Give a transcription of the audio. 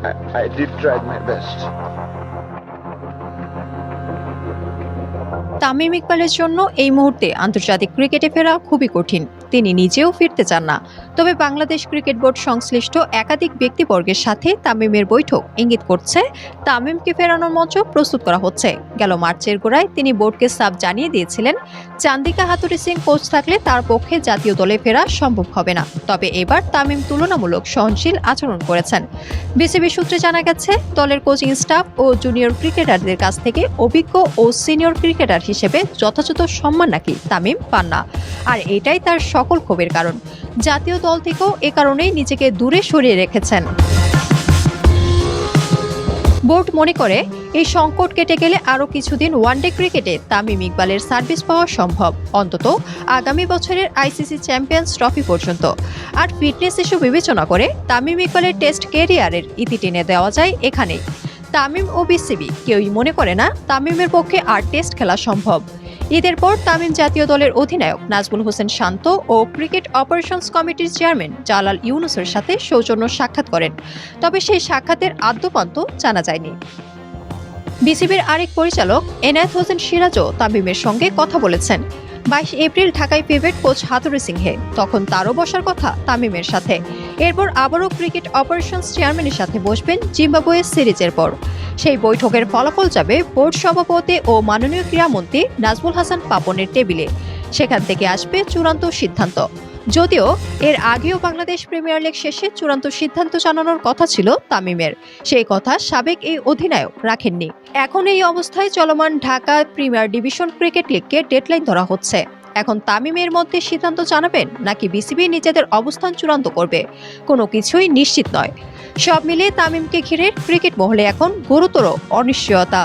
I did try my best. Tamim ইকবালের জন্য এই মুহূর্তে আন্তর্জাতিক ক্রিকেটে ফেরা খুবই কঠিন। তিনি নিজেও ফিরতে চান না। তবে বাংলাদেশ ক্রিকেট বোর্ড সংশ্লিষ্ট একাধিক ব্যক্তিবর্গের সাথে তামিমের বৈঠক ইঙ্গিত করছে তামিমকে ফেরানোর মঞ্চ প্রস্তুত করা হচ্ছে। গেল মার্চের গোড়ায় তিনি বোর্ডকে সাফ জানিয়ে দিয়েছিলেন, চান্দিকা হাথুরুসিং সিং কোচ থাকলে তার পক্ষে জাতীয় দলে ফেরা সম্ভব হবে না। তবে এবার তামিম তুলনামূলক সহনশীল আচরণ করেছেন। বিসিবি সূত্রে জানা গেছে, দলের কোচিং স্টাফ ও জুনিয়র ক্রিকেটারদের কাছ থেকে অভিজ্ঞ ও সিনিয়র ক্রিকেটার হিসেবে যথাযথ সম্মান নাকি তামিম পান না। আর এটাই তার সকল ক্ষোভের কারণ। জাতীয় দল থেকেও এ কারণেই নিজেকে দূরে সরিয়ে রেখেছেন। বোর্ড মনে করে এই সংকট কেটে গেলে আরও কিছুদিন ওয়ানডে ক্রিকেটে তামিম ইকবালের সার্ভিস পাওয়া সম্ভব, অন্তত আগামী বছরের আইসিসি চ্যাম্পিয়ন্স ট্রফি পর্যন্ত। আর ফিটনেস ইস্যু বিবেচনা করে তামিম ইকবালের টেস্ট ক্যারিয়ারের ইতি টেনে দেওয়া যায় এখানেই। তামিম ও বিসিবি কেউই মনে করে না তামিমের পক্ষে আর টেস্ট খেলা সম্ভব। ঈদের পর তামিম জাতীয় দলের অধিনায়ক নাজমুল হোসেন শান্ত ও ক্রিকেট অপারেশনস কমিটির চেয়ারম্যান জালাল ইউনুসের সাথে সৌজন্য সাক্ষাৎ করেন। তবে সেই সাক্ষাতের আদ্যোপান্ত জানা যায়নি। বিসিবির আরেক পরিচালক এনায়েত হোসেন সিরাজও তামিমের সঙ্গে কথা বলেছেন। 22 এপ্রিল ঢাকায় ফেভারিট কোচ হাথুরু সিংহে, তখন তারও বসার কথা তামিমের সাথে। এরপর আবারও ক্রিকেট অপারেশনস চেয়ারম্যানের সাথে বসবেন জিম্বাবুয়ে সিরিজের পর। সেই বৈঠকের ফলাফল যাবে বোর্ড সভাপতি ও মাননীয় ক্রীড়ামন্ত্রী নাজমুল হাসান পাপনের টেবিলে। সেখান থেকে আসবে চূড়ান্ত সিদ্ধান্ত। যদিও এর আগেও বাংলাদেশ প্রিমিয়ার লিগ শেষে চূড়ান্ত সিদ্ধান্ত জানানোর কথা ছিল তামিমের, সেই কথা সাবেক এই অধিনায়ক রাখেননি। এখন এই অবস্থায় চলমান ঢাকা প্রিমিয়ার ডিভিশন ক্রিকেট লিগকে ডেডলাইন ধরা হচ্ছে। এখন তামিমের মধ্যে সিদ্ধান্ত জানাবেন নাকি বিসিবি নিজেদের অবস্থান চূড়ান্ত করবে, কোনো কিছুই নিশ্চিত নয়। সব মিলিয়ে তামিমকে ঘিরে ক্রিকেট মহলে এখন গুরুতর অনিশ্চয়তা।